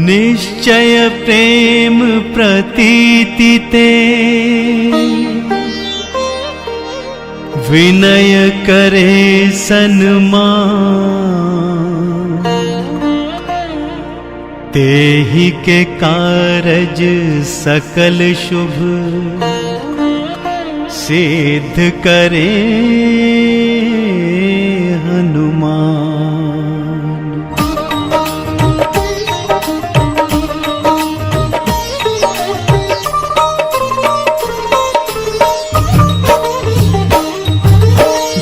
निश्चय प्रेम प्रतीति ते विनय करे सन्मान। तेहि के कारज सकल शुभ सिद्ध करे हनुमान।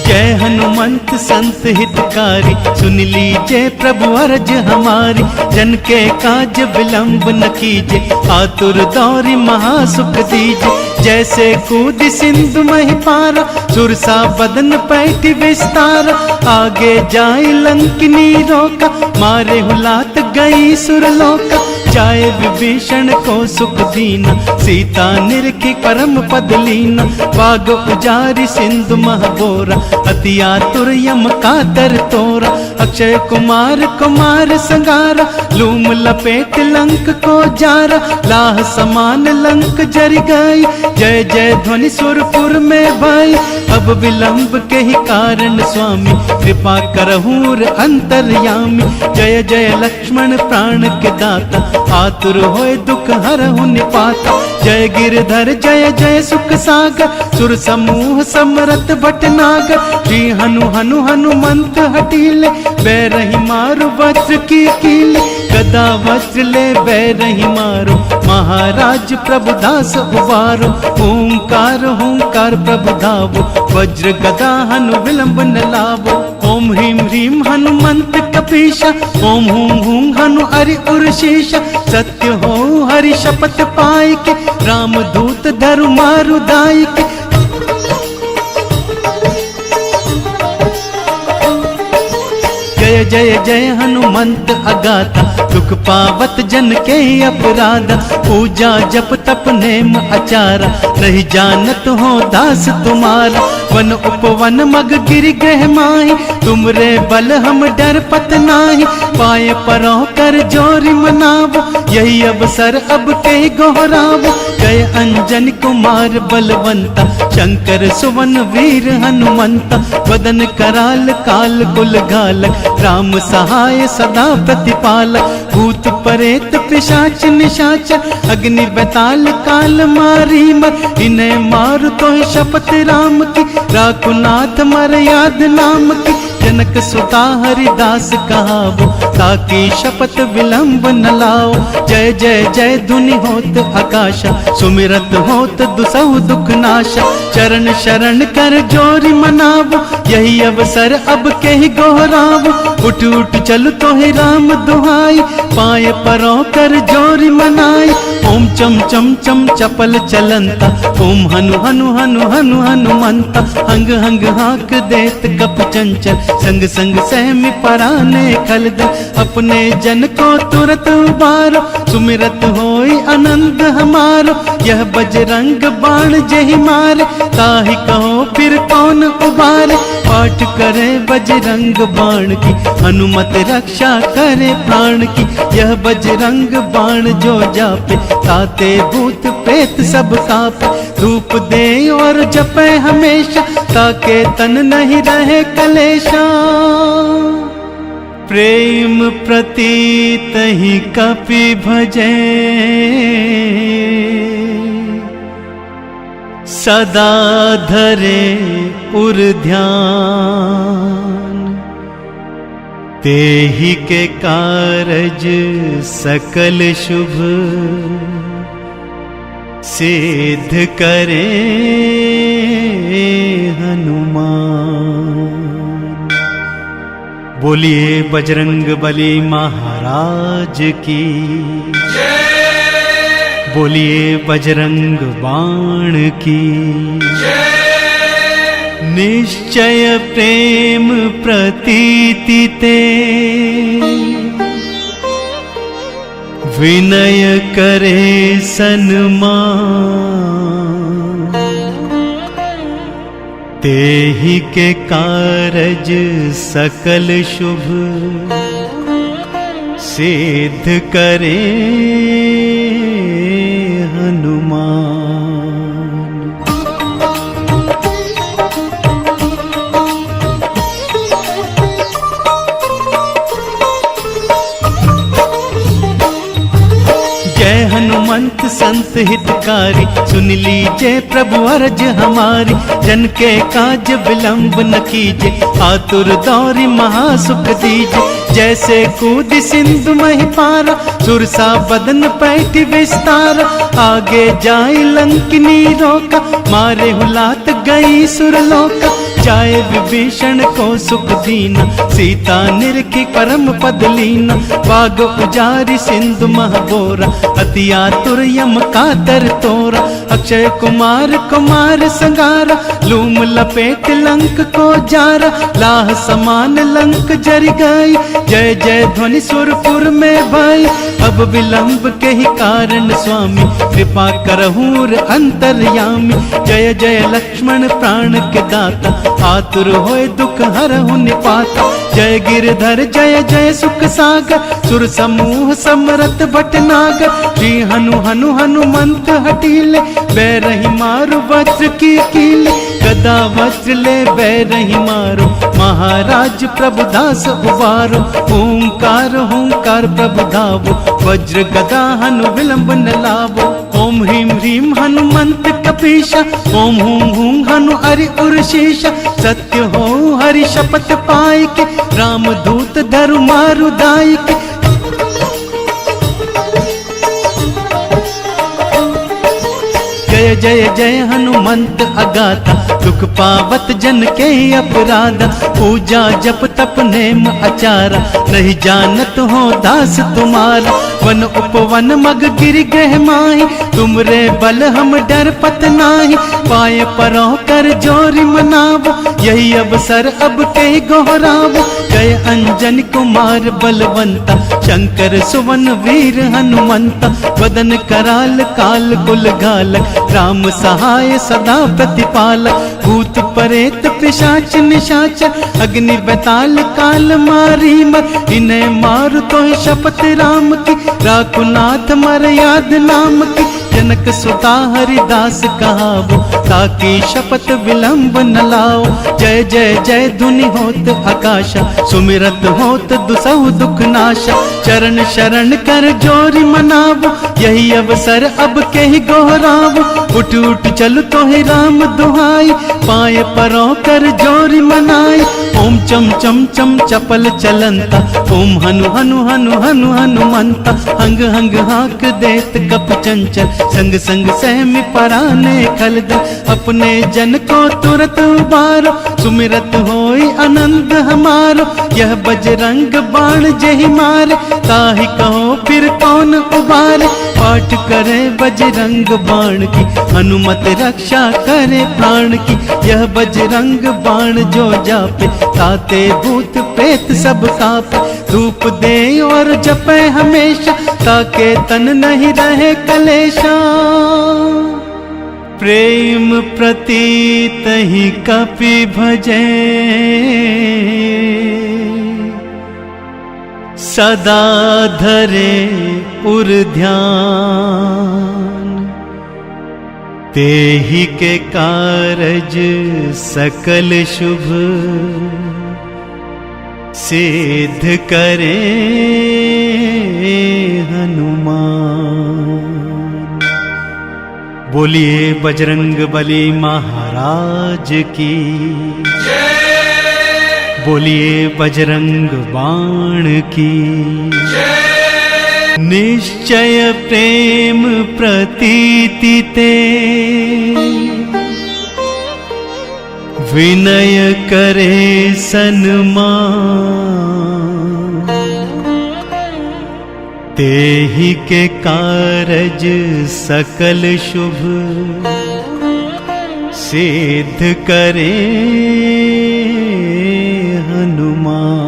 जय हनुमंत संत हितकारी, सुन लीजिए प्रभु अर्ज हमारी। जन के काज विलंब न कीजिए, आतुर दौरी महासुख दीजिए। जैसे कूद सिंधु महि पारा, सुरसा बदन पैठी विस्तारा। आगे जाए लंकिनी रोका, मारे हुलात गई सुरलोका। जाए विभीषण को सुख दीना, सीता निरखी परम पद लीना। बाग उजारी सिंधु महबोरा, अति आतुर यम कातर तोरा। अक्षय कुमार कुमार संगारा, लूम लपेट लंक को जारा। लाह समान लंक जर गई, जय जय ध्वनि सुरपुर में भाई। अब विलंब के ही कारण स्वामी, कृपा करहूर अंतर्यामी। जय जय लक्ष्मण प्राण के दाता, आतुर होए दुख हरहु निपाता। जय गिरधर जय जय सुख सागर, सुर समूह समरथ भटनागर। श्री हनु हनु हनुमंत हटीले, बैरही मारो वज्र की कीले। गदा वज्र ले बैरही मारो, महाराज प्रभुदास उबारो। ओंकार हुंकार प्रभु धावो, वज्र गदा हनु विलंब न लावो। ओम ह्रीम ह्रीम हनुमंत कपीशा, ओम हूं हूं हनु हरि उर्शीशा। सत्य हो हरि शपथ पाई के, राम दूत धरु मारु दाई के। जय जय जय हनुमंत अगाता, दुख पावत जन के अपराधा। पूजा जप तप नेम आचारा, नहीं जानत हो दास तुम्हारा। वन उपवन मग गिरि गृह माही, तुमरे बल हम डर पत नाही। पाए परो कर जोरी मनावो, यही अवसर अब के गोहरावो। जय अंजन कुमार बलवंता, शंकर सुवन वीर हनुमंता। वदन कराल काल कुल घालक, राम सहाय सदा प्रतिपालक। भूत प्रेत पिशाच निशाचर, अग्नि बेताल काल मारी मर। इन्हें मारु तो शपथ राम की, राकुनाथ मर्याद नाम की। जनक सुता हरिदास कहावो, ताकि शपथ विलंब न लाओ। जय जय जय धुनि होत आकाशा, सुमिरत होत दुसहु दुख नाशा। चरण शरण कर जोरी मनावो, यही अवसर अब के ही गोहरावो। उठ उठ चल तो ही राम दुहाई, पाए परो कर जोरी मनाई। ओम चम चम चम चपल चलंता, ओम हनु हनु हनु हनु हनुमंता। हंग हंग हाक देत कप चंचल, संग संग सहमी पराने खलद। अपने जन को तुरत उबारो, सुमिरत होई आनंद हमारो। यह बजरंग बाण जहि मारे, ताहि कहो फिर कौन उबारे। पाठ करे बजरंग बाण की, हनुमत रक्षा करे प्राण की। यह बजरंग बाण जो जापे, ताते भूत प्रेत सब कापे। धूप दे और जपे हमेशा, ताके तन नहीं रहे कलेशा। प्रेम प्रतीत ही कपि भजे, सदा धरे उर ध्यान। तेहि के कारज सकल शुभ सिद्ध करे हनुमान। बोलिए बजरंग बली महाराज की, बोलिए बजरंग बाण की। निश्चय प्रेम प्रतीति ते, विनय करे सन्मान। तेहि के कारज सकल शुभ सिद्ध करे हनुमान। जय हनुमंत संत हितकारी, सुन लीजिए प्रभु अर्ज हमारी। जन के काज विलंब न कीजे, आतुर दौरी महासुख दीजे। जैसे कूद सिंधु मही पारा, सुरसा बदन पैठी विस्तारा। आगे जाए लंकिनी रोका, मारे हुलात गई सुरलोका। जाए विभीषण को सुख दीना, सीता निरखी परम पद लीना। बाग उजारी सिंधु महबोरा, अति आतुर यम कातर तोरा। अक्षय कुमार कुमार संगारा, लूम लपेट लंक को जारा। लाह समान लंक जर गई, जय जय ध्वनि सुरपुर में भाई। अब विलंब के ही कारण स्वामी, कृपा करहूर अंतर्यामी। जय जय लक्ष्मण प्राण के दाता, आतुर होए दुख हरहु निपाता। जय गिरधर जय जय सुख सागर, सुर समूह समरथ भटनागर। श्री हनु हनु हनुमंत हटीले, बैरही मारु वज्र की कीले। गदा वज्र ले बैरही मारो, महाराज प्रभुदास उबारो। ओंकार हुंकार प्रभु धावो, वज्र गदा हनु विलंब न लावो। ओम ह्रीम ह्रीम हनुमंत कपीशा, ओम हुं हुं हनु हरि उर्शीशा। सत्य हो हरि शपथ पाई के, राम दूत धरु मारु दाई के। जय जय जय हनुमंत अगाथा, दुख पावत जन के अपराधा। पूजा जप तप नेम आचारा, नहीं जानत हो दास तुम्हारा। वन उपवन मग गिर गृह माही, तुमरे बल हम डर पत नाही। पाए परो कर जोरी मनावो, यही अवसर अब के गोहरावो। जय अंजन कुमार बलवंता, शंकर सुवन वीर हनुमंता। वदन कराल काल कुल घालक, राम सहाय सदा प्रतिपालक। भूत प्रेत पिशाच निशाचर, अग्नि बेताल काल मारी मर। इन्हें मारु तो शपथ राम की, राकुनाथ मर्याद नाम की। जनक सुता हरिदास कहावो, ताकि शपथ विलंब न लाओ। जय जय जय धुनि होत आकाशा, सुमिरत होत दुसहु दुख नाशा। चरण शरण कर जोरी मनावो, यही अवसर अब के ही गोहरावो। उठ उठ चल तो ही राम दुहाई, पाए परो कर जोरी मनाई। ओम चम चम चम चपल चलंता, ओम हनु हनु हनु हनु हनुमंता। हंग हंग हाक देत कप चंचल, संग संग सहमि पराने खलदल। अपने जन को तुरत उबारो, सुमिरत होई आनंद हमारो। यह बजरंग बाण जहि मारे, ताहि कहो फिर कौन उबारे। पाठ करे बजरंग बाण की, हनुमत रक्षा करे प्राण की। यह बजरंग बाण जो जापे, ताते भूत प्रेत सब कापे। धूप दे और जपे हमेशा, ताके तन नहीं रहे कलेशा। प्रेम प्रतीत ही कपि भजे, सदा धरे उर ध्यान। तेहि के कारज सकल शुभ, सिद्ध करे हनुमान। बोलिए बजरंग बली महाराज की, बोलिए बजरंग बाण की। निश्चय प्रेम प्रतीति ते, विनय करे सन्मान। तेहि के कारज सकल शुभ, सिद्ध करे हनुमान।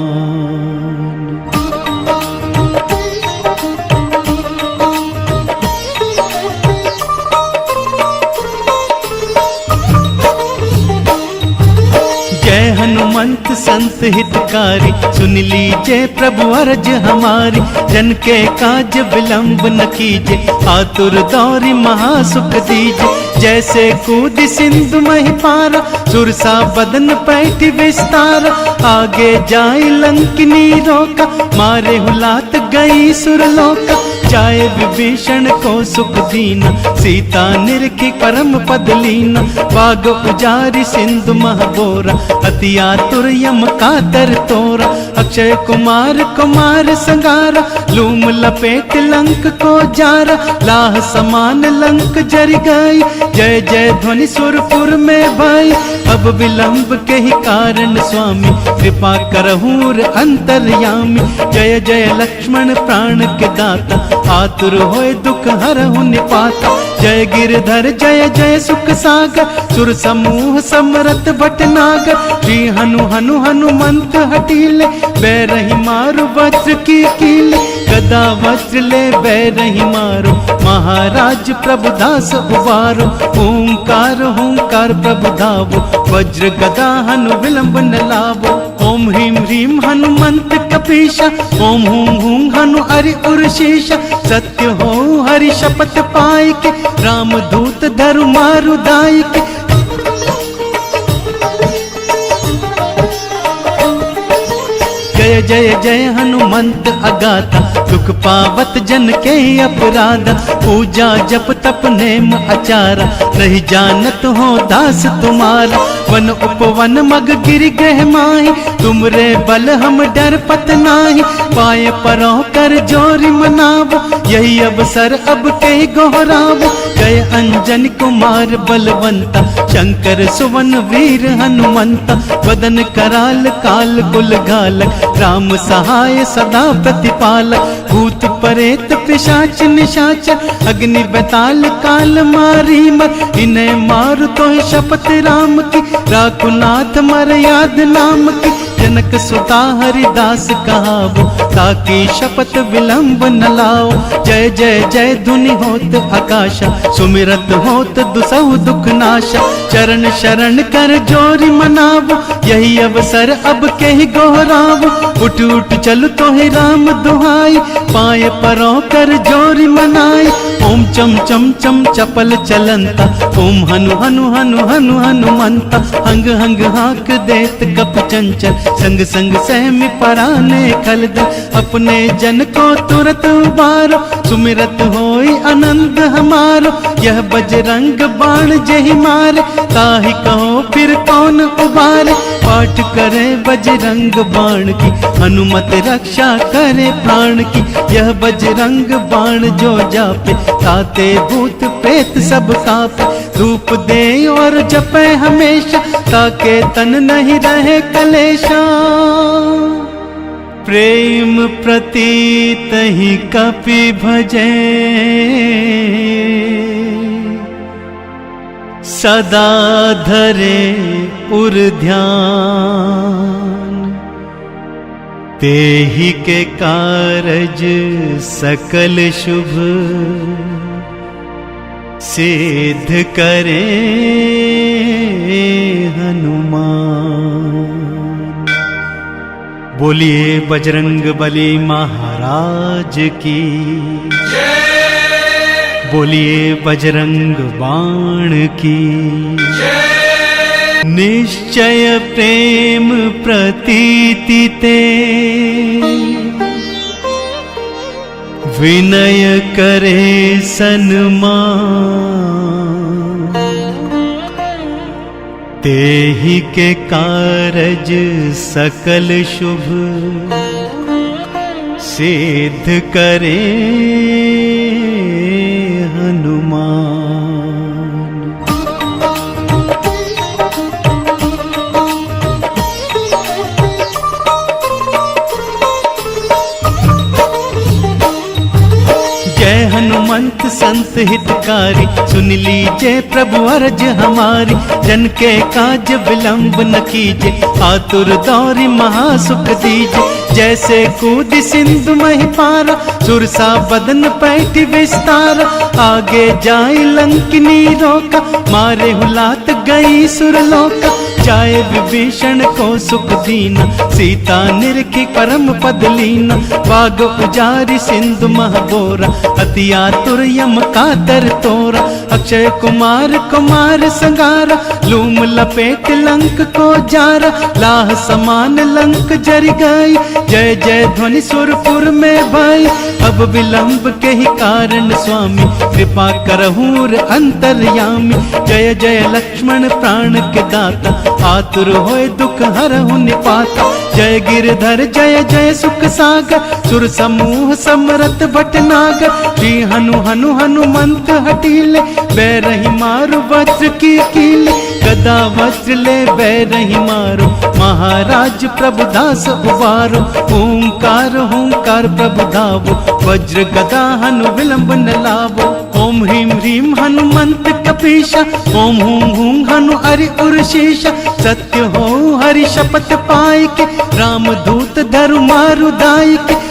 जय हनुमंत संत हित हितकारी, सुन लीजिए प्रभु अर्ज हमारी। जन के काज विलंब न कीजिए, आतुर दौरी महासुख दीजिए। जैसे कूद सिंधु मही पारा, सुरसा बदन पैठ विस्तार। आगे जाए लंकिनी रोका, मारे हुलात गई सुरलोका। जाए विभीषण को सुख दीना, सीता निरखी परम पद लीना। बाग उजारी सिंधु महबोरा, अति आतुर यम कातर तोरा। अक्षय कुमार कुमार संगारा, लूम लपेट लंक को जारा। लाह समान लंक जर गई, जय जय ध्वनि सुरपुर में भाई। अब विलंब के ही कारण स्वामी, कृपा करहूर अंतर्यामी। जय जय लक्ष्मण प्राण के दाता, आतुर होए दुख हरहु निपाता। जय गिरधर जय जय सुख सागर, सुर समूह समरथ भटनागर। श्री हनु हनु हनुमंत हटीले, बैरही मारो वज्र की कीले। गदा वज्र ले बैरही मारो, महाराज प्रभुदास उबारो। ओंकार हुंकार प्रभु धावो, वज्र गदा हनु विलंब न लावो। ओम ह्रीम ह्रीम हनुमंत कपीशा, ओम हुम हुम हनु हरि उर्शीशा। सत्य हो हरि शपथ पाई के, राम दूत धरु मारु दाई के। जय जय जय हनुमंत अगाथा, दुख पावत जन के अपराधा। पूजा जप तप नेम आचारा, नहीं जानत हो दास तुम्हारा। वन उपवन मग गिर गह माही, तुमरे बल हम डर पत नाही। पाए परो कर जोरी मनावो, यही अवसर अब के गोहरावो। जय अंजन कुमार बलवंता, शंकर सुवन वीर हनुमंता। वदन कराल काल कुल घालक, राम सहाय सदा प्रतिपालक। भूत प्रेत पिशाच निशाचर, अग्नि बेताल काल मारी मर। इन्हें मार तो शपथ राम की, राकुनाथ मर्याद नाम की। जनक सुता हरिदास कहावो, ताकि शपथ विलंब न लाओ। जय जय जय धुनि होत आकाशा, सुमिरत होत दुसहु दुख नाशा। चरण शरण कर जोरी मनावो, यही अवसर अब के ही गोहरावो। उठ उठ चल तो ही राम दुहाई, पाए परो कर जोरी मनाई। ओम चम चम चम चपल चलंता, ओम हनु हनु हनु हनु हनुमंता। हंग हंग हाक देत कप चंचल, संग संग सहमि पराने खलदल। अपने जन को तुरत उबारो, सुमिरत होई आनंद हमारो। यह बजरंग बाण जहि मारे, ताहि कहो फिर कौन उबारे। पाठ करे बजरंग बाण की, हनुमत रक्षा करे प्राण की। यह बजरंग बाण जो जापे, ताते भूत प्रेत सब कापे। धूप दे और जपे हमेशा, ताके तन नहीं रहे कलेशा। प्रेम प्रतीत ही कपि भजे, सदा धरे उर ध्यान। तेहि के कारज सकल शुभ, सिद्ध करे हनुमान। बोलिए बजरंग बली महाराज की, बोलिए बजरंग बाण की। निश्चय प्रेम प्रतीति ते, विनय करे सन्मान। तेहि के कारज सकल शुभ, सिद्ध करे हनुमान। जय हनुमंत संत हितकारी, सुन लीजिए प्रभु अर्ज हमारी। जन के काज विलंब न कीजिए, आतुर दौरी महासुख दीजिए। जैसे कूद सिंधु मही पारा, सुरसा बदन पैठ विस्तार। आगे जाए लंकिनी रोका, मारे हुलात गई सुरलोका। जाए विभीषण को सुख दीना, सीता निरखी परम पद लीना। बाग उजारी सिंधु महबोरा, अति आतुर यम कातर तोरा। अक्षय कुमार कुमार संगारा, लूम लपेट लंक को जारा। लाह समान लंक जर गई, जय जय ध्वनि सुरपुर में भाई। अब विलंब के ही कारण स्वामी, कृपा करहूर अंतर्यामी। जय जय लक्ष्मण प्राण के दाता, आतुर होए दुख हरहु निपाता। जय गिरधर जय जय सुख सागर, सुर समूह समरथ भटनागर। श्री हनु हनु हनुमंत हटीले, बैरही मारु वज्र की कीले। गदा वज्र ले बैरही मारो, महाराज प्रभुदास उबारो। ओंकार हुंकार प्रभु धावो, वज्र गदा हनु विलंब न लावो। ओम ह्रीम ह्रीम हनुमंत कपीशा, ओम हूं हूं हनु हरि उर्शीशा। सत्य हो हरि शपथ पाई के, राम दूत धरु मारु दाई के।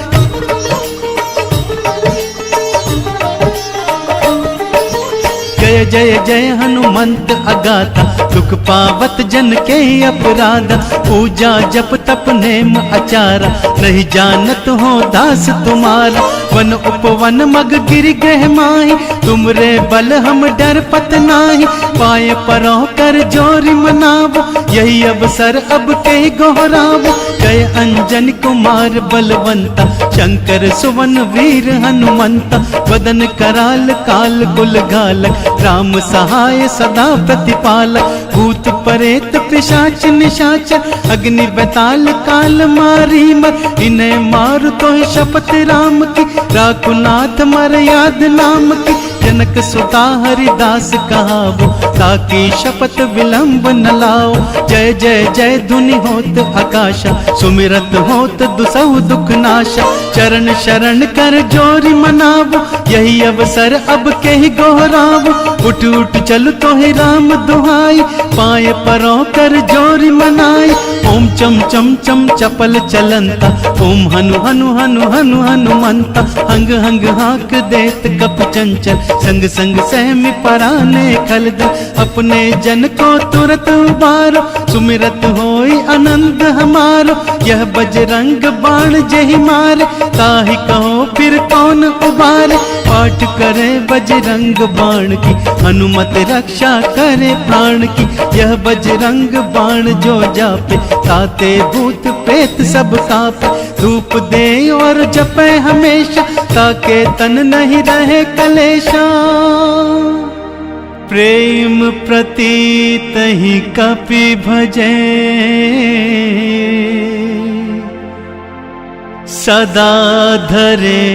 जय जय जय हनुमंत अगाथा, दुख पावत जन के अपराधा। पूजा जप तप नेम आचारा, नहीं जानत हो दास तुम्हारा। वन उपवन मग गिर गह माही, तुमरे बल हम डर पत नाही। पाए परो कर जोरी मनावो, यही अवसर अब के गोहरावो। जय अंजन कुमार बलवंता, शंकर सुवन वीर हनुमंता। वदन कराल काल कुल घालक, राम सहाय सदा प्रतिपालक। भूत परेत पिशाच निशाचर, अग्नि बेताल काल मारी मर। इन्हें मार तो शपथ राम की, राकुनाथ मर्याद नाम की। जनक सुता हरिदास कहावो, ताकि शपथ विलंब न लाओ। जय जय जय धुनि होत आकाशा, सुमिरत होत दुसहु दुख नाशा। चरण शरण कर जोरी मनावो, यही अवसर अब के ही गोहरावो। उठ उठ चल तो ही राम दुहाई, पाए परो कर जोरी मनाई। ओम चम चम चम चपल चलंता, ओम हनु हनु हनु हनु हनुमंता। हंग हंग हाक देत कप चंचल, संग संग सहमी पराने खलद। अपने जन को तुरत उबारो, सुमिरत होई आनंद हमारो। यह बजरंग बाण जही मारे, ताहि कहो फिर कौन उबारे। पाठ करे बजरंग बाण की, हनुमत रक्षा करे प्राण की। यह बजरंग बाण जो जापे, ताते भूत प्रेत सब कापे। धूप दे और जपे हमेशा, ताके तन नहीं रहे कलेशा। प्रेम प्रतीत ही कपि भजे, सदा धरे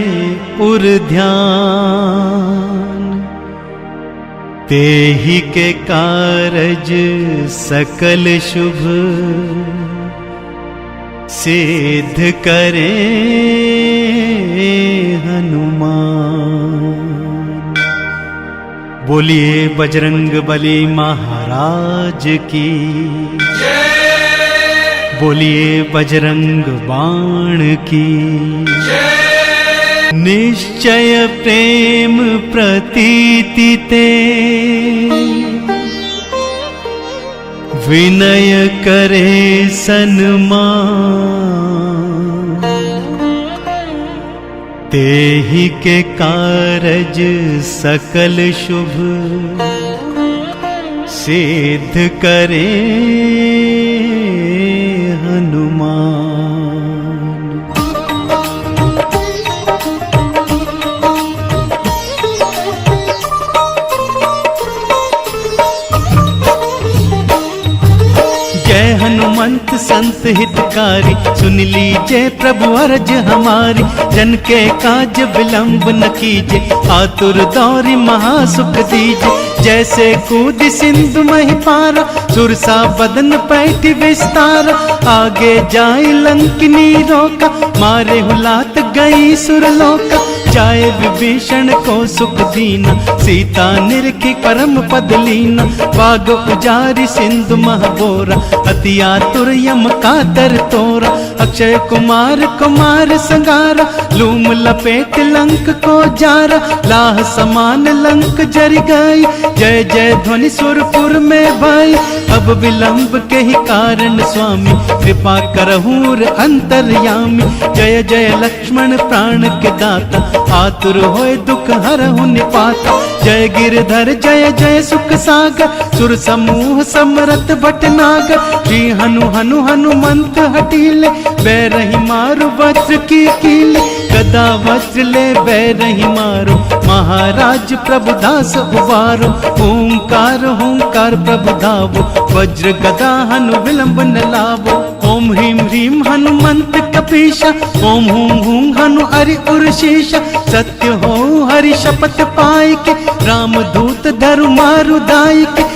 उर ध्यान। तेहि के कारज सकल शुभ, सिद्ध करे हनुमान। बोलिए बजरंग बली महाराज की, बोलिए बजरंग बाण की। निश्चय प्रेम प्रतीति ते, विनय करे सन्मान। तेहि के कारज सकल शुभ, सिद्ध करे हनुमान। जय हनुमंत संत हितकारी, सुन लीजिए प्रभु अर्ज हमारी। जन के काज विलंब न कीजे, आतुर दौरी महासुख दीजे। जैसे कूद सिंधु महि पारा, सुरसा बदन पैठ विस्तार। आगे जाए लंकिनी रोका, मारे हुलात गई सुरलोका। जाए विभीषण को सुख दीना, सीता निरखी परम पद लीना। बाग उजारी सिंधु महबोरा, अति आतुर यम कातर तोरा। अक्षय कुमार कुमार संगारा, लूम लपेट लंक को जारा। लाह समान लंक जर गई, जय जय ध्वनि सुरपुर में भाई। अब विलंब के ही कारण स्वामी, कृपा करहूर अंतर्यामी। जय जय लक्ष्मण प्राण के दाता, आतुर होए दुख हरहु निपाता। जय गिरधर जय जय सुख सागर, सुर समूह समरथ भटनागर। श्री हनु हनु हनुमंत हटीले, बैरही मारु वज्र की कीले। गदा वज्र ले बैरही मारो, महाराज प्रभुदास उबारो। ओंकार हुंकार प्रभु धावो, वज्र गदा हनु विलंब न लावो। ओम ह्रीम ह्रीम हनुमंत कपीशा, ओम हुम हुम हनु हरि उर्शीशा। सत्य हो हरि शपथ पाई के, राम दूत धरु मारु दाई के।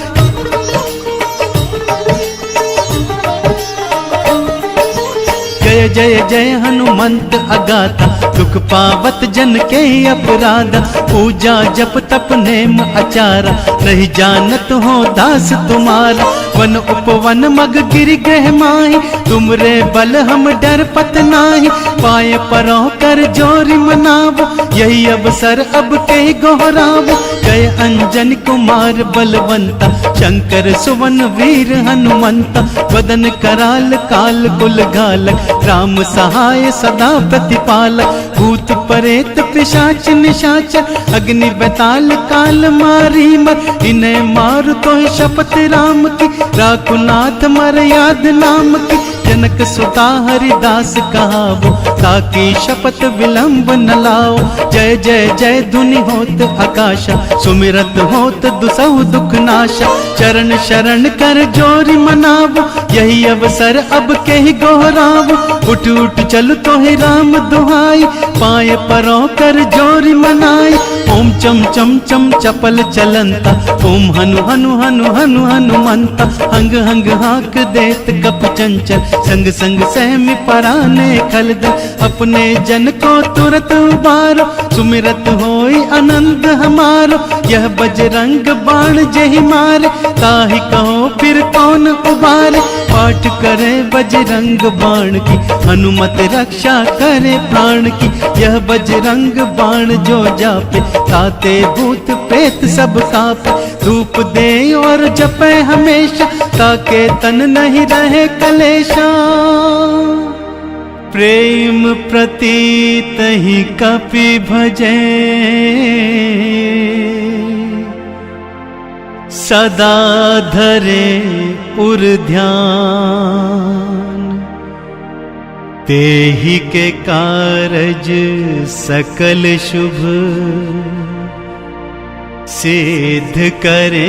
जय जय जय हनुमंत अगाता, दुख पावत जन के अपराधा। पूजा जप तप नेम आचारा, नहीं जानत हो दास तुम्हारा। वन उपवन मग गिर गृह माही, तुमरे बल हम डर पत नाही। पाए परो कर जोरी मनावो, यही अवसर अब के गोहरावो। जय अंजन कुमार बलवंता, शंकर सुवन वीर हनुमंता। वदन कराल काल कुल घालक, राम सहाय सदा प्रतिपालक। भूत प्रेत पिशाच निशाचर, अग्नि बेताल काल मारी मर। इन्हें मार तो शपथ राम की, राकुनाथ मर्याद नाम की। जनक सुता हरिदास कहावो, ताकि शपथ विलंब न लाओ। जय जय जय धुनि होत आकाशा, सुमिरत होत दुसहु दुख नाशा। चरण शरण कर जोरी मनावो, यही अवसर अब के ही गोहरावो। उठ उठ चल तो ही राम दुहाई, पाए परो कर जोरी मनाई। ओम चम चम चम चपल चलंता, ओम हनु हनु हनु हनु हनुमंता। हंग हंग हाक देत कप चंचल, संग संग सहमी पराने खलदल। अपने जन को तुरत उबारो, सुमिरत होई आनंद हमारो। यह बजरंग बाण जहि मारे, ताहि कहो फिर कौन उबारे। पाठ करे बजरंग बाण की, हनुमत रक्षा करे प्राण की। यह बजरंग बाण जो जापे, ताते भूत प्रेत सब कापे। धूप दे और जपे हमेशा, ताके तन नहीं रहे कलेशा। प्रेम प्रतीत ही कपि भजे, सदा धरे उर ध्यान। तेहि के कारज सकल शुभ, सिद्ध करे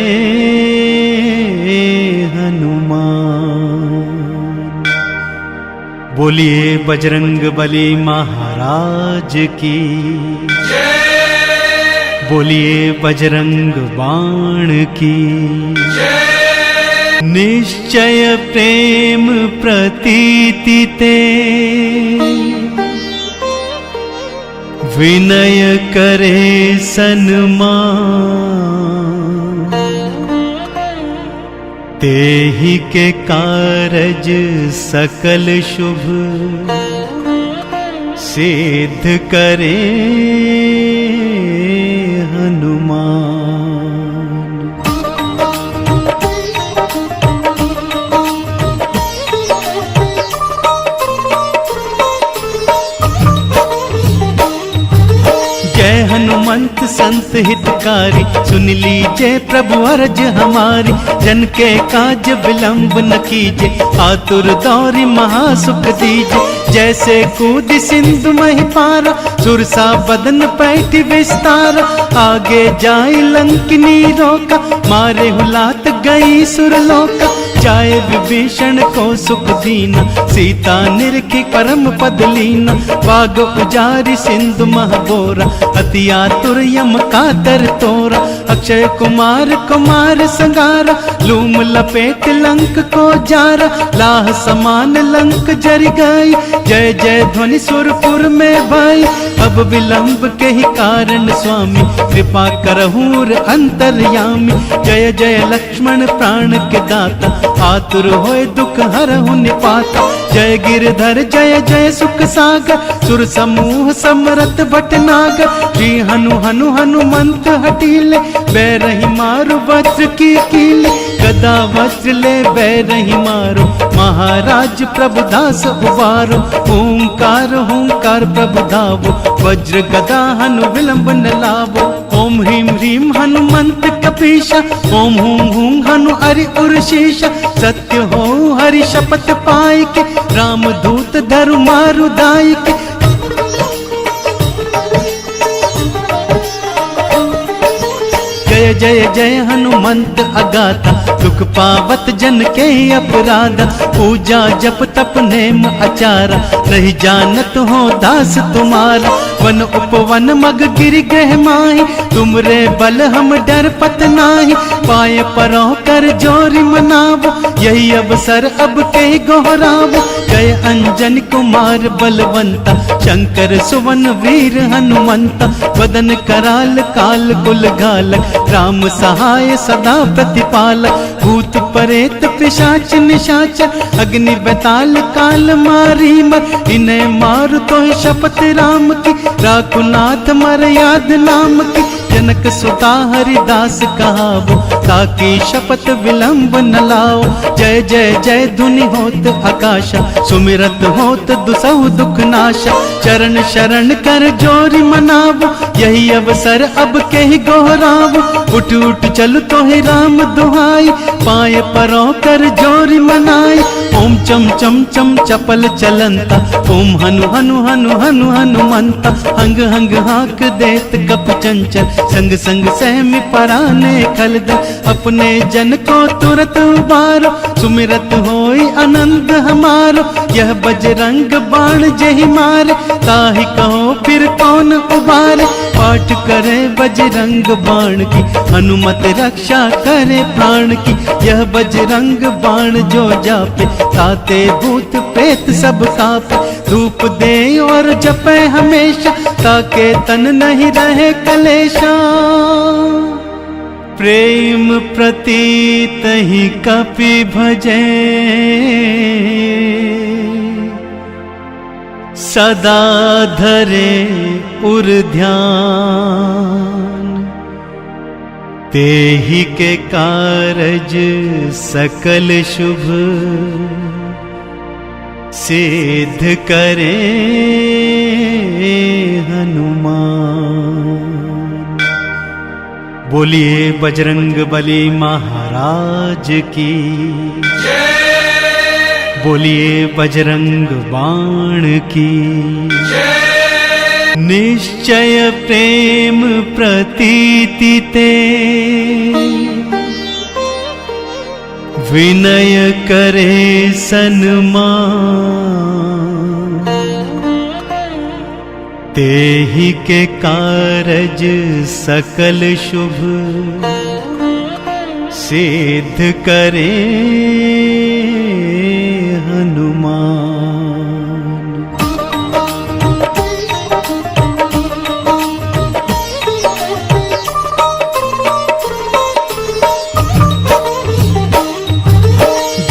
हनुमान। बोलिए बजरंग बली महाराज की, बोलिए बजरंग बाण की। निश्चय प्रेम प्रतीति ते, विनय करे सन्मान। तेहि के कारज सकल शुभ, सिद्ध करे हनुमान। जय हनुमंत संत हितकारी, सुन लीजिए प्रभु अर्ज हमारी। जन के काज विलंब न कीजे, आतुर दौरी महासुख दीजे। जैसे कूद सिंधु महि पारा, सुरसा बदन पैठ विस्तारा। आगे जाए लंकिनी रोका, मारे हुलात गई सुरलोका। जाए विभीषण को सुख दीना, सीता निरखी परम पद लीना। बाग उजारी सिंधु महबोरा, अति आतुर यम कातर तोरा। अक्षय कुमार कुमार संगारा, लूम लपेट लंक को जारा। लाह समान लंक जर गई, जय जय ध्वनि सुरपुर में भाई। अब विलंब के ही कारण स्वामी, कृपा करहूर अंतर्यामी। जय जय लक्ष्मण प्राण के दाता, आतुर होए दुख हरहु निपाता। जय गिरधर जय जय सुख सागर, सुर समूह समरथ भटनागर। श्री हनु हनु हनुमंत हटीले, बैरही मारु वज्र की कीले। गदा वज्र ले बैरही मारो, महाराज प्रभुदास उबारो। ओंकार हुंकार प्रभु धावो, वज्र गदा हनु विलंब न लावो। ओम ह्रीम ह्रीम हनुमंत कपीशा, ओम हूं हूं हनु हरि उर्शीशा। सत्य हो हरि शपथ पाई के, राम दूत धरु मारु दाई के। जय जय जय हनुमंत अगाता, दुख पावत जन के अपराधा। पूजा जप तप नेम आचारा, नहीं जानत हो दास तुम्हारा। वन उपवन मग गिर गह माही, तुमरे बल हम डर पत नाही। पाए परो कर जोरी मनावो, यही अवसर अब के गोहरावो। जय अंजन कुमार बलवंता, शंकर सुवन वीर हनुमंता। वदन कराल काल कुल घालक, राम सहाय सदा प्रतिपालक। भूत प्रेत पिशाच निशाचर, अग्नि बेताल काल मारी मर। इन्हें मार तो शपथ राम की, राकुनाथ मर्याद नाम की। जनक सुता हरिदास कहावो, ताकि शपथ विलंब न लाओ। जय जय जय धुनि होत आकाशा, सुमिरत होत दुसहु दुख नाशा। चरण शरण कर जोरी मनावो, यही अवसर अब के ही गोहरावो। उठ उठ चल तो ही राम दुहाई, पाए परो कर जोरी मनाई। ओम चम चम चम चपल चलंता, ओम हनु हनु हनु हनु हनुमंता। हंग हंग हाक देत कप चंचल, संग संग सहमि पराने खलद। अपने जन को तुरत उबारो, सुमिरत होई आनंद हमारो। यह बजरंग बाण जहि मारे, ताहि कहो फिर कौन उबारे। पाठ करे बजरंग बाण की, हनुमत रक्षा करे प्राण की। यह बजरंग बाण जो जापे, ताते भूत प्रेत सब कापे। धूप दे और जपे हमेशा, ताके तन नहीं रहे कलेशा। प्रेम प्रतीत ही कपि भजे, सदा धरे उर ध्यान। तेहि के कारज सकल शुभ, सिद्ध करे हनुमान। बोलिए बजरंग बली महाराज की, बोलिए बजरंग बाण की। निश्चय प्रेम प्रतीति ते, विनय करे सन्मान। तेहि के कारज सकल शुभ, सिद्ध करे हनुमान।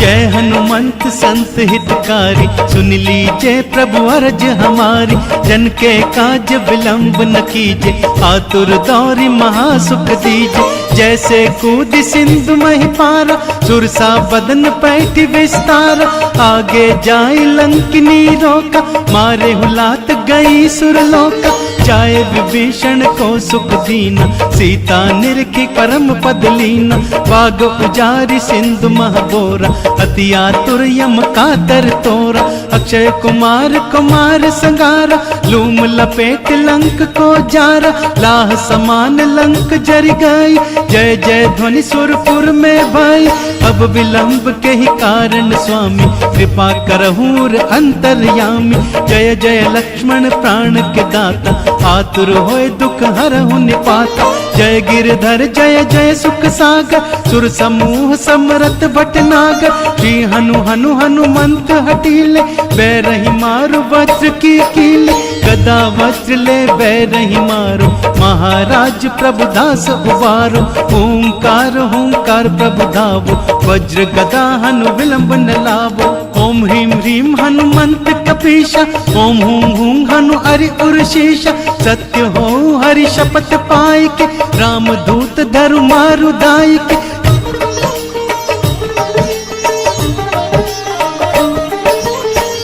जय हनुमंत संत हितकारी, सुन लीजिए प्रभु अर्ज हमारी। जन के काज विलंब न कीजे, आतुर दौरी महासुख दीजे। जैसे कूद सिंधु महि पारा, सुरसा बदन पैठ विस्तारा। आगे जाए लंकिनी रोका, मारे हुलात गई सुरलोका। जाए विभीषण को सुख दीना, सीता निरखी परम पद लीना। बाग उजारी सिंधु महबोरा, अति आतुर यम कातर तोरा। अक्षय कुमार कुमार संगारा, लूम लपेट लंक को जारा, लाह समान लंक जर गई, जय जय ध्वनि सुरपुर में भाई। अब विलंब के ही कारण स्वामी, कृपा करहूर अंतर्यामी, जय जय लक्ष्मण प्राण के दाता, आतुर होए दुख हरहु निपाता। जय गिरधर जय जय सुख सागर, सुर समूह समरथ भटनागर, श्री हनु हनु हनुमंत हटीले, बैरही मारो वज्र की कीले, गदा वज्र ले बैरही मारो, महाराज प्रभुदास उबारो। ओंकार होंकार प्रभु धावो, वज्र गदा हनु विलंब न लावो। ओम ह्रीम ह्रीम हनुमंत कपीशा, ओम हूं हूं हनु हरि उर्शीशा, सत्य हो हरि शपथ पाई के, राम दूत धरु मारु दाई के।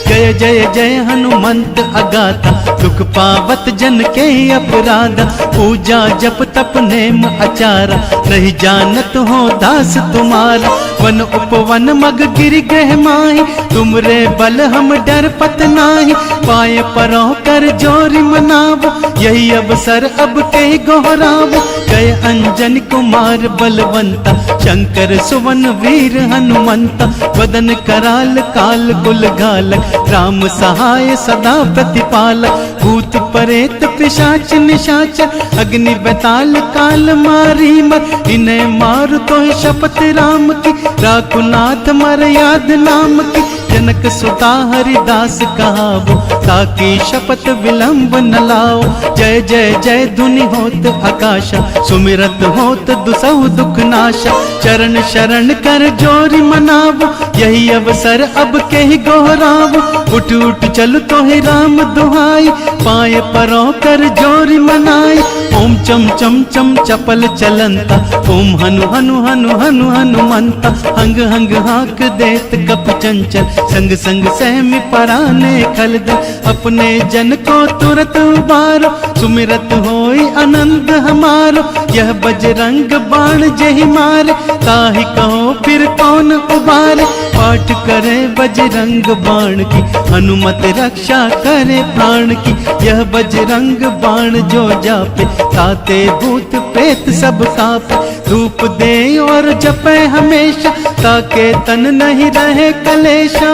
जय जय जय हनुमंत अगाथा, दुख पावत जन के अपराधा, पूजा जप तप नेम आचारा, नहीं जानत हो दास तुम्हारा। वन उपवन मग गिर गृह माही, तुमरे बल हम डर पत नाही, पाए परों कर जोरी मनावो, यही अवसर अब के गोहरावो। जय अंजन कुमार बलवंता, शंकर सुवन वीर हनुमंता, वदन कराल काल कुल घालक, राम सहाय सदा प्रतिपालक। भूत परेत पिशाच निशाचर, अग्नि बेताल काल मारी मर, इन्हें मार तो शपथ राम की, राकुनाथ मर्याद नाम की। जनक सुता हरिदास कहावो, ताकि शपथ विलंब न लाओ। जय जय जय धुनि होत आकाशा, सुमिरत होत दुसहु दुख नाशा, चरण शरण कर जोरी मनावो, यही अवसर अब के ही गोहरावो। उठ उठ चल तो ही राम दुहाई, पाए परों कर जोरी मनाई। ओम चम चम चम चपल चलंता, ओम हनु हनु हनु हनु हनुमंता, हंग हंग हाक देत कप चंचल, संग संग सहमी पराने खलदल, अपने जन को तुरत उबारो, सुमिरत होई आनंद हमारो। यह बजरंग बाण जहि मारे, ताहि कहो फिर कौन उबारे। पाठ करे बजरंग बाण की, हनुमत रक्षा करे प्राण की। यह बजरंग बाण जो जापे, ताते भूत प्रेत सब कापे। धूप दे और जपे हमेशा, ताके तन नहीं रहे कलेशा।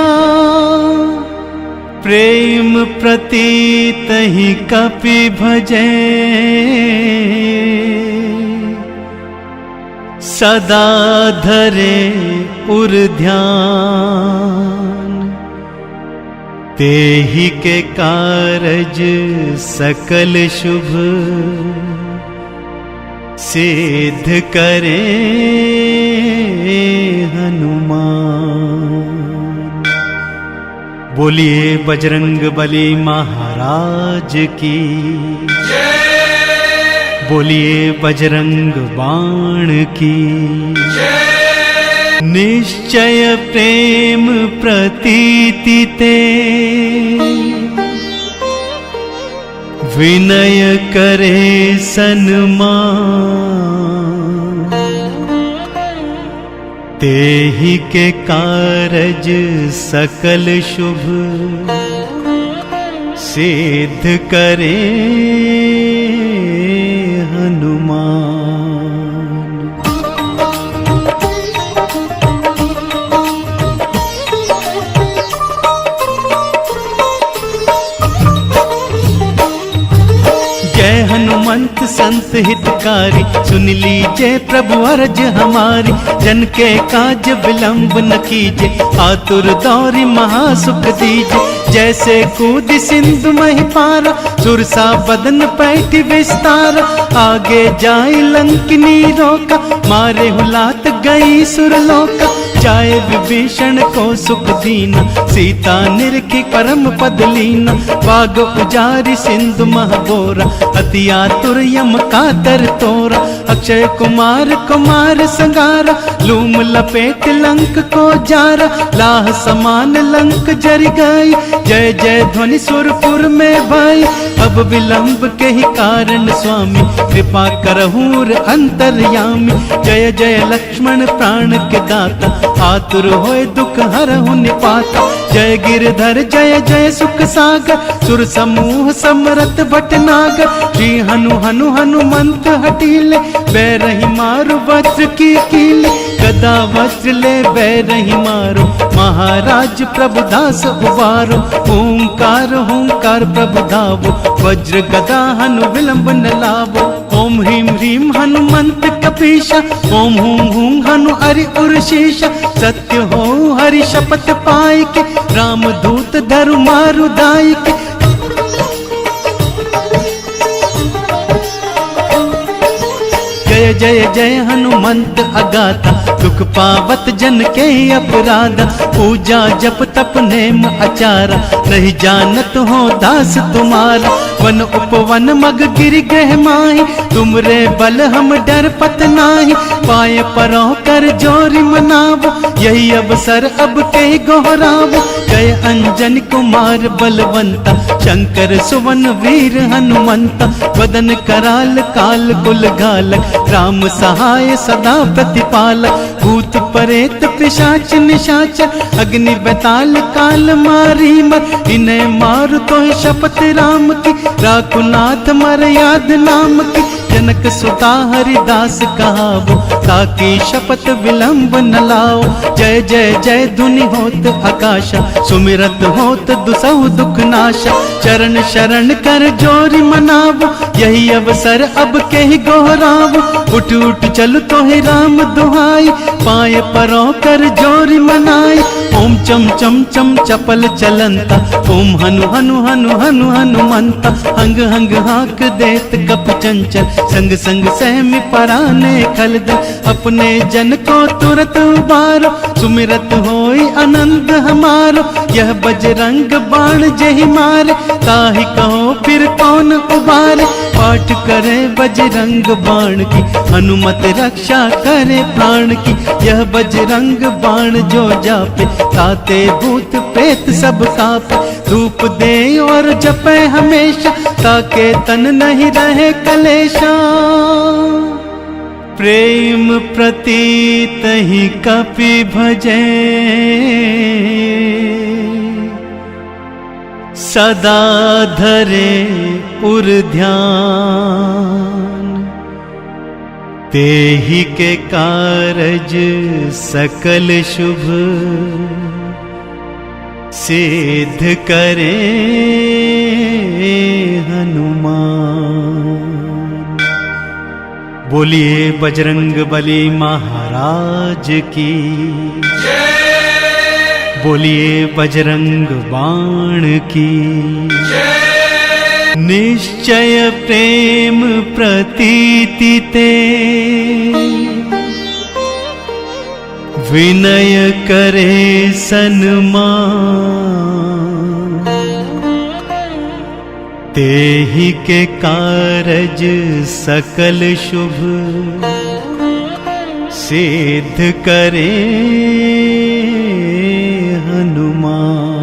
प्रेम प्रतीत ही कपि भजे, सदा धरे उर ध्यान। तेहि के कारज सकल शुभ, सिद्ध करे हनुमान। बोलिए बजरंग बली महाराज की, बोलिए बजरंग बाण की। निश्चय प्रेम प्रतीति ते, विनय करे सन्मान। तेहि के कारज सकल शुभ, सिद्ध करे हनुमान। जय हनुमंत संत हितकारी, सुन लीजिए प्रभु अर्ज हमारी। जन के काज विलंब न कीजे, आतुर दौरी महासुख दीजे। जैसे कूद सिंधु मही पारा, सुरसा बदन पैठ विस्तारा। आगे जाए लंकिनी रोका, मारे हुलात गई सुरलोका। जाए विभीषण को सुख दीना, सीता निरखी परम पद लीना। बाग उजारी सिंधु महबोरा, अति आतुर यम कातर तोरा। अक्षय कुमार कुमार संगारा, लूम लपेट लंक को जारा। लाह समान लंक जर गई, जय जय ध्वनि सुरपुर में भाई। अब विलंब के ही कारण स्वामी, कृपा करहूर अंतर्यामी। जय जय लक्ष्मण प्राण के दाता, आतुर होए दुख हरहु निपाता। जय गिरधर जय जय सुख सागर सुर समूह समरथ भटनागर श्री हनु हनु हनुमंत हटीले बैरही मारो वज्र की कीले गदा वज्र ले बैरही मारो महाराज प्रभुदास उबारो ओंकार हुंकार प्रभु धावो वज्र गदा हनु विलंब न लावो ओम ह्रीम ह्रीम हनुमंत कपीशा ओम हुम हुम हनु हरि उर्शीशा सत्य हो हरि शपथ पाई के राम दूत धरु मारु दाई के जय जय जय हनुमंत अगाता दुख पावत जन के अपराधा पूजा जप तप नेम आचारा नहीं जानत हो दास तुम्हारा वन उपवन मग गिर गह माही तुमरे बल हम डर पत नाही पाए परो कर जोरी मनावो यही अवसर अब के गोहरावो जय अंजन कुमार बलवंता शंकर सुवन वीर हनुमंता वदन कराल काल कुल घालक राम सहाय सदा प्रतिपालक भूत परेत पिशाच निशाचर अग्नि बेताल काल मारी मर इन्हें मार तो शपथ राम की राकुनाथ मर्याद नाम की जनक सुता हरिदास कहावो ताकि शपथ विलंब न लाओ जय जय जय धुनि होत आकाशा सुमिरत होत दुसहु दुख नाशा चरण शरण कर जोरी मनावो यही अवसर अब के ही गोहरावो उठ उठ चल तो ही राम दुहाई पाए परो कर जोरी मनाई ओम चम चम चम चपल चलंता ओम हनु हनु हनु हनु हनुमंता हंग हंग हाक देत कप चंचल संग संग सहमी पराने खलद अपने जन को तुरत उबारो सुमिरत होई आनंद हमारो यह बजरंग बाण जही मारे ताहि कहो फिर कौन उबारे पाठ करे बजरंग बाण की हनुमत रक्षा करे प्राण की यह बजरंग बाण जो जापे ताते भूत प्रेत सब कापे धूप दे और जपे हमेशा ताके तन नहीं रहे कलेशा प्रेम प्रतीत ही कपि भजे सदा धरे उर ध्यान तेहि के कारज सकल शुभ सिद्ध करे हनुमान। बोलिए बजरंग बली महाराज की जय। बोलिए बजरंग बाण की जय। निश्चय प्रेम प्रतीति ते विनय करे सन्मान तेहि के कारज सकल शुभ सिद्ध करे हनुमान।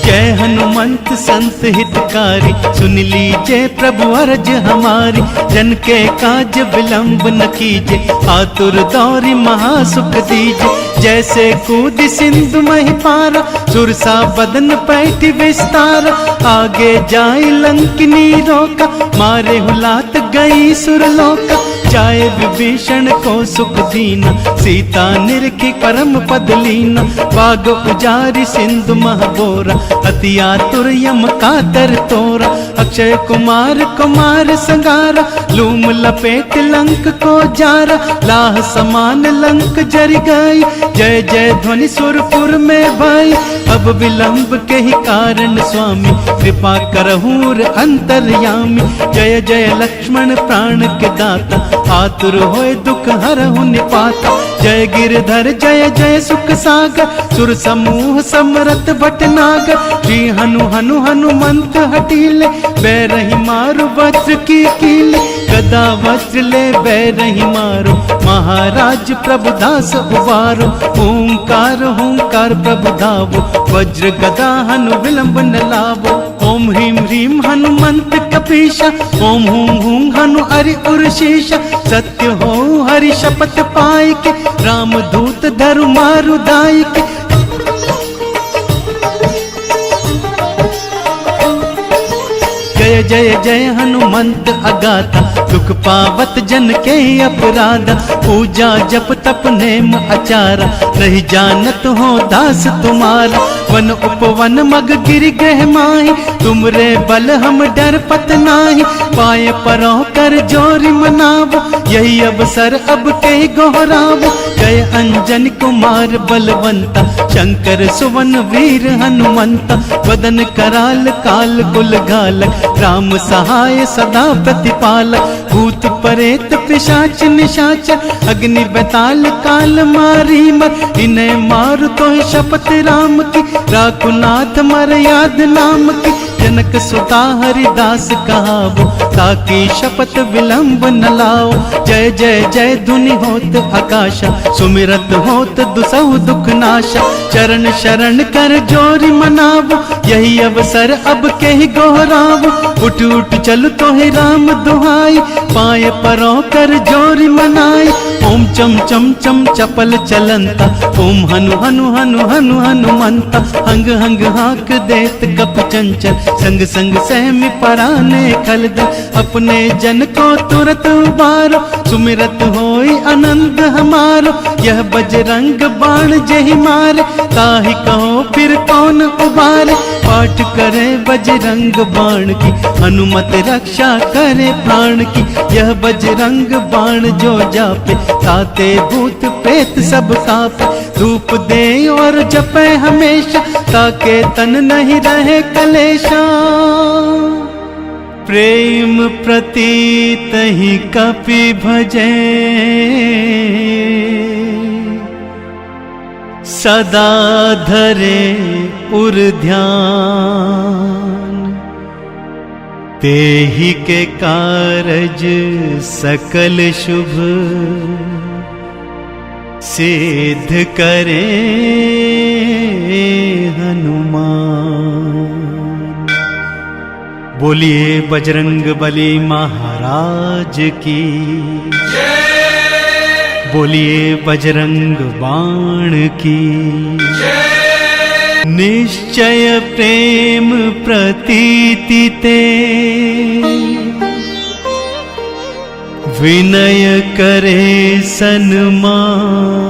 जय हनुमंत संत हितकारी सुन लीजिए प्रभु अर्ज हमारी जन के काज विलंब न कीजे आतुर दौरी महासुख दीजे जैसे कूद सिंधु मही पारा सुरसा बदन पैठ विस्तारा आगे जाए लंकिनी रोका मारे हुलात गई सुरलोका जाए विभीषण को सुख दीना सीता निरखी परम पद लीना बाग उजारी सिंधु महबोरा अति आतुर यम कातर तोरा अक्षय कुमार कुमार संगारा लूम लपेट लंक को जारा लाह समान लंक जर गई जय जय ध्वनि सुरपुर में भाई अब विलंब के ही कारण स्वामी कृपा करहूर अंतर्यामी जय जय लक्ष्मण प्राण के दाता आतुर होए दुख हरहु निपाता जय गिरधर जय जय सुख सागर सुर समूह समरथ भटनागर श्री हनु हनु हनुमंत हटीले बैरही मारो वज्र की कीले गदा वज्र ले बैरही मारो महाराज प्रभुदास उबारो ओंकार हुंकार प्रभु धावो वज्र गदा हनु विलंब न लावो। ओम ह्रीं ह्रीं हनुमंत कपीशा, ओम हूं हूं हनु हरि उर्शीशा। सत्य हो हरि शपथ पाई के, राम दूत धरु मारु दाई के। जय जय जय हनुमंत अगाथा, दुख पावत जन के अपराधा। पूजा जप तप नेम आचारा, नहीं जानत हो दास तुम्हारा। वन उपवन मग गिर गह माही, तुमरे बल हम डर पत नाही। पाए परो कर जोरी मनावो, यही अवसर अब के गोहरावो। जय अंजन कुमार बलवंता, शंकर सुवन वीर हनुमंता। वदन कराल काल कुल घालक, राम सहाय सदा प्रतिपालक। भूत प्रेत पिशाच निशाचर, अग्नि बेताल काल मारी मर। इन्हें मार तो शपथ राम की, राकुनाथ मर्याद नाम की। जनक सुता हरिदास कहावो, ताकि शपथ विलंब न लाओ। जय जय जय धुनि होत आकाशा, सुमिरत होत दुसहु दुख नाशा। चरण शरण कर जोरी मनावो, यही अवसर अब के ही गोहरावो। उठ उठ चल तो है राम दुहाई, पाए परो कर जोरी मनाई। ओम चम चम चम चपल चलंता, ओम हनु हनु हनु हनु हनुमंता। हंग हंग हाक देत कप चंचल, संग संग सहमी पराने खलदल। अपने जन को तुरत उबारो, सुमिरत होई आनंद हमारो। यह बजरंग बाण जहि मारे, ताहि कहो फिर कौन उबारे। पाठ करे बजरंग बाण की, हनुमत रक्षा करे प्राण की। यह बजरंग बाण जो जापे, ताते भूत प्रेत सब कापे। धूप दे और जपे हमेशा, ताके तन नहीं रहे कलेशा। प्रेम प्रतीत ही कपि भजे, सदा धरे उर ध्यान। तेहि के कारज सकल शुभ, सिद्ध करे हनुमान। बोलिए बजरंग बली महाराज की, बोलिए बजरंग बाण की। निश्चय प्रेम प्रतीति ते, विनय करे सन्मान।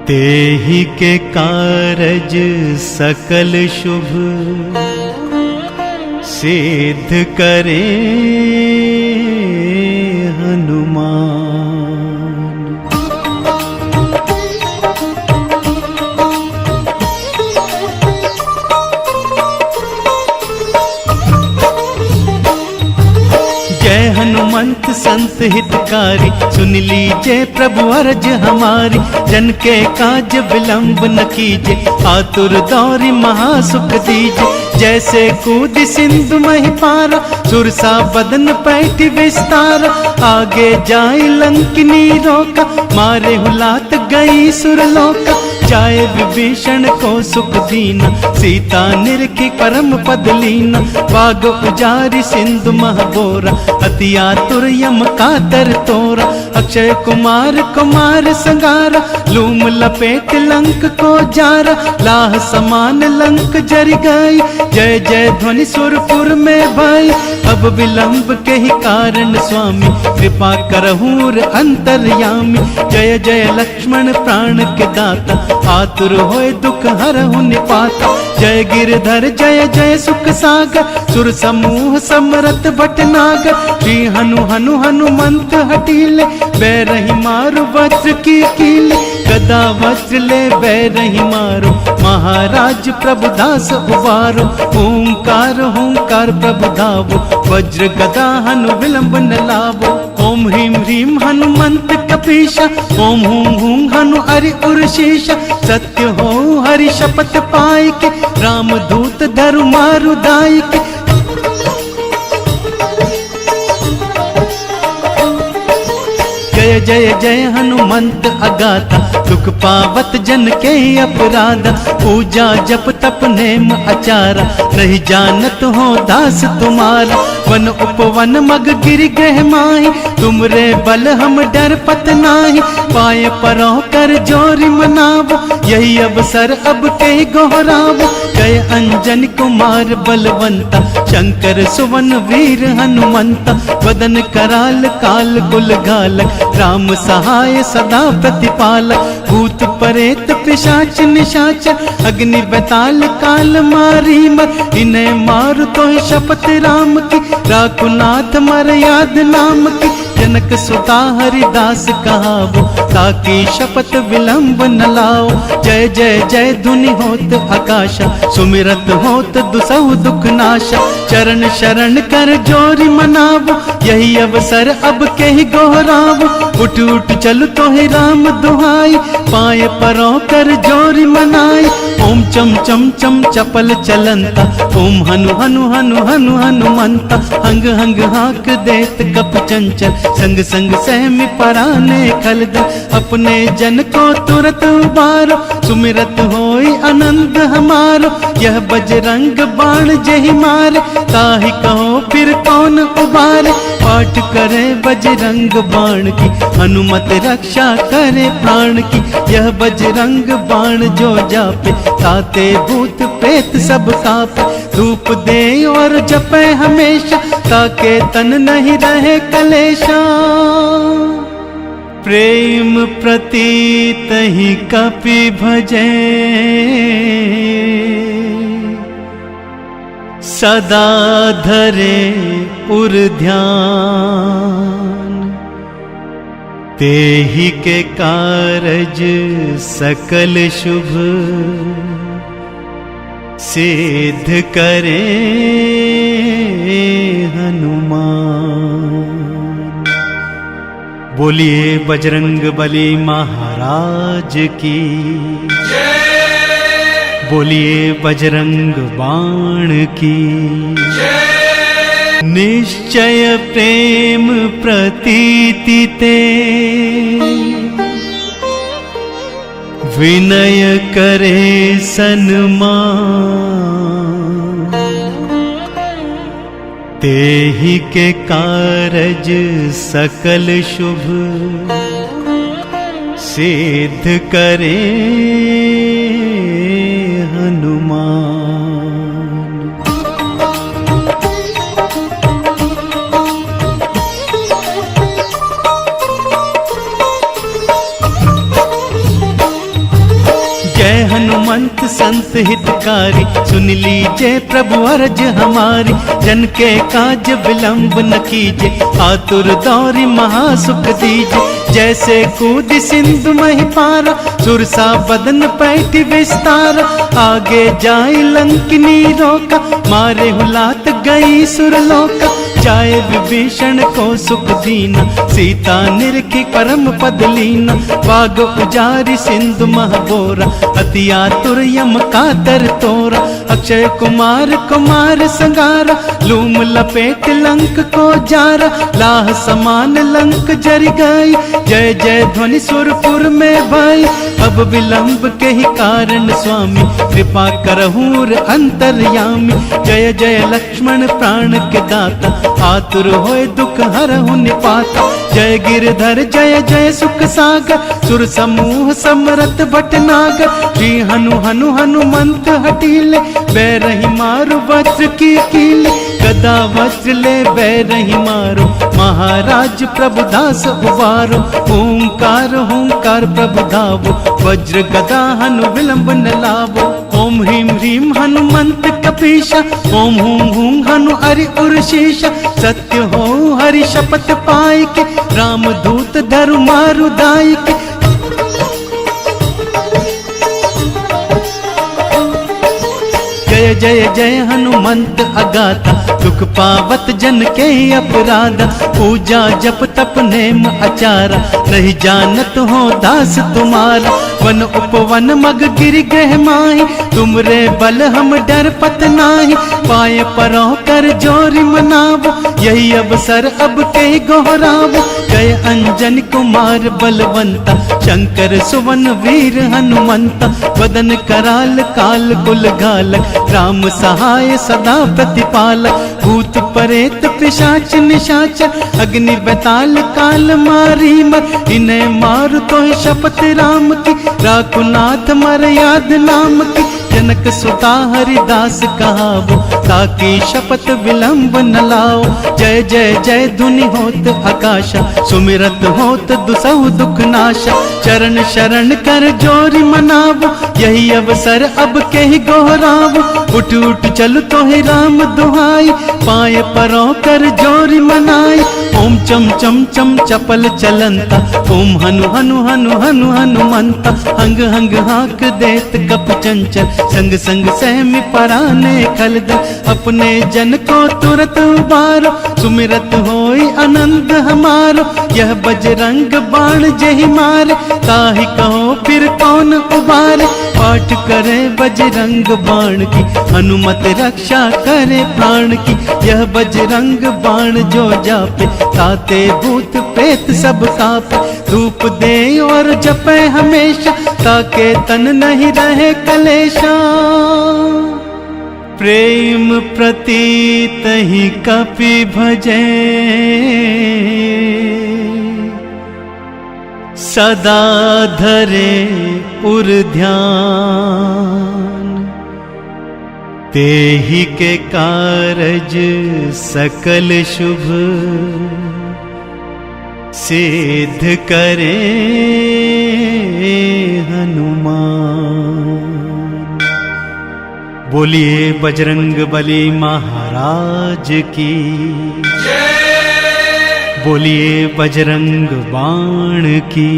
तेहि के कारज सकल शुभ, सिद्ध करे हनुमान। जय हनुमंत संत हितकारी, सुन लीजिए प्रभु अर्ज हमारी। जन के काज विलंब न कीजे, आतुर दौरी महासुख दीजे। जैसे कूद सिंधु महि पारा, सुरसा बदन पैठ विस्तारा। आगे जाए लंकिनी रोका, मारे हुलात गई सुरलोका। जाए विभीषण को सुख दीना, सीता निरखी परम पद लीना। बाग उजारी सिंधु महबोरा, अति आतुर यम कातर तोरा। अक्षय कुमार कुमार संगारा, लूम लपेट लंक को जारा। लाह समान लंक जर गई, जय जय ध्वनि सुरपुर में भाई। अब विलंब के ही कारण स्वामी, कृपा करहूर अंतर्यामी। जय जय लक्ष्मण प्राण के दाता, आतुर होए दुख हरहु निपाता। जय गिरधर जय जय सुख सागर, सुर समूह समरथ भटनागर। श्री हनु हनु हनुमंत हटीले, बैरही मारो वज्र की कीले। गदा वज्र ले बैरही मारो, महाराज प्रभुदास उबारो। ओंकार हुंकार प्रभु धावो, वज्र गदा हनु विलंब न लावो। ओम ह्रीं ह्रीं हनुमंत कपीशा, ओम हूं हूं हनु हरि उर्शीशा। सत्य हो हरि शपथ पाई के, राम दूत धरु मारु दाई के। जय जय जय हनुमंत अगाथा, दुख पावत जन के अपराधा। पूजा जप तप तप नेम आचारा, नहीं जानत हो दास तुम्हारा। वन उपवन मग गिर गह माही, तुमरे बल हम डर पत नाही। पाए परो कर जोरी मनावो, यही अवसर अब के गोहरावो। जय अंजन कुमार बलवंता, शंकर सुवन वीर हनुमंता। वदन कराल काल कुल घालक, राम सहाय सदा प्रतिपालक। भूत परेत पिशाच निशाचर, अग्नि बेताल काल मारी मर। इन्हें मार तो शपथ राम की, राकुनाथ मर्याद नाम की। जनक सुता हरिदास कहावो, ताकि शपथ विलंब न लाओ। जय जय जय धुनि होत आकाशा, सुमिरत होत दुसहु दुख नाशा। चरण शरण कर जोरी मनावो, यही अवसर अब के ही गोहरावो। उठ उठ चल तो ही राम दुहाई, पाए परो कर जोरी मनाई। ओम चम चम चम चपल चलंता, ओम हनु हनु हनु हनु हनुमंता। हंग हंग हाक देत कप चंचल, संग संग सहमी पराने खलदल। अपने जन को तुरत उबारो, सुमिरत होई आनंद हमारो। यह बजरंग बाण जहि मारे, ताहि कहो फिर कौन उबारे। पाठ करे बजरंग बाण की, हनुमत रक्षा करे प्राण की। यह बजरंग बाण जो जापे, ताते भूत प्रेत सब कापे। धूप दे और जपे हमेशा, ताके तन नहीं रहे कलेशा। प्रेम प्रतीत ही कपि भजे, सदा धरे उर ध्यान। तेहि के कारज सकल शुभ, सिद्ध करे हनुमान। बोलिए बजरंग बली महाराज की, बोलिए बजरंग बाण की। निश्चय प्रेम प्रतीति ते, विनय करे सन्मान। तेहि के कारज सकल शुभ, सिद्ध करे हनुमान। जय हनुमंत संत हितकारी, सुन लीजिए प्रभु अर्ज हमारी। जन के काज विलंब न कीजिए, आतुर दौरी महासुख दीजिए। जैसे कूद सिंधु महि पारा, सुरसा बदन पैठी विस्तारा। आगे जाए लंकिनी रोका, मारे हुलात गई सुरलोका। जाए विभीषण को सुख दीना, सीता निरखी परम पद लीना। बाग उजारी सिंधु महबोरा, अति आतुर यम कातर तोरा। अक्षय कुमार कुमार संगारा, लूम लपेट लंक को जारा। लाह समान लंक जर गई, जय जय ध्वनि सुरपुर में भाई। अब विलंब के ही कारण स्वामी, कृपा करहूर अंतर्यामी। जय जय लक्ष्मण प्राण के दाता, आतुर होए दुख हरहु निपाता। जय गिरधर जय जय सुख सागर, सुर समूह समरथ भटनागर। श्री हनु हनु हनुमंत हटीले, बैरही मारु वज्र की कीले। गदा वज्र ले बैरही मारो, महाराज प्रभुदास उबारो। ओंकार हुंकार प्रभु धावो, वज्र गदा हनु विलंब न लावो। ओम ह्रीम ह्रीम हनुमंत कपीशा, ओम हूं हूं हनु हरि उर्शीशा। सत्य हो हरि शपथ पाई के, राम दूत धरु मारु दाई के। जय जय जय हनुमंत अगाता, दुख दुख पावत जन के अपराधा, पूजा जप तप नेम आचारा, नहीं जानत हो दास तुम्हारा। वन उपवन मग गिर गह माही, तुमरे बल हम डर पत नाही, पाए परो कर जोरी मनावो, यही अवसर अब के गोहरावो। जय अंजन कुमार बलवंता, शंकर सुवन वीर हनुमंता, वदन कराल काल कुल घालक, राम सहाय सदा प्रतिपालक। भूत प्रेत पिशाच निशाचर, अग्नि बेताल काल मारी मर, इन्हें मार तो शपथ राम की, राकुनाथ मर्याद नाम की। जनक सुता हरिदास कहावो, ताकि शपथ विलंब न लाओ। जय जय जय धुनि होत आकाशा, सुमिरत होत दुसहु दुख नाशा। चरण शरण कर जोरी मनावो, यही अवसर अब के ही गोहरावो। उठ उठ चल तो ही राम दुहाई, पाए परो कर जोरी मनाई। ओम चम चम चम चपल चलंता, ओम हनु हनु हनु हनु हनुमंता। हंग हंग हाक देत कप चंचल, संग संग सहमी पराने खलदल। अपने जन को तुरत उबारो, सुमिरत होई आनंद हमारो। यह बजरंग बाण जही मारे, ताहि कहो फिर कौन उबारे। पाठ करे बजरंग बाण की, हनुमत रक्षा करे प्राण की। यह बजरंग बाण जो जापे, ताते भूत प्रेत सब कापे। धूप दे और जपे हमेशा, ताके तन नहीं रहे कलेशा। प्रेम प्रतीत ही कपि भजे, सदा धरे उर ध्यान। तेहि के कारज सकल शुभ, सिद्ध करे हनुमान। बोलिए बजरंग बली महाराज की, बोलिए बजरंग बाण की।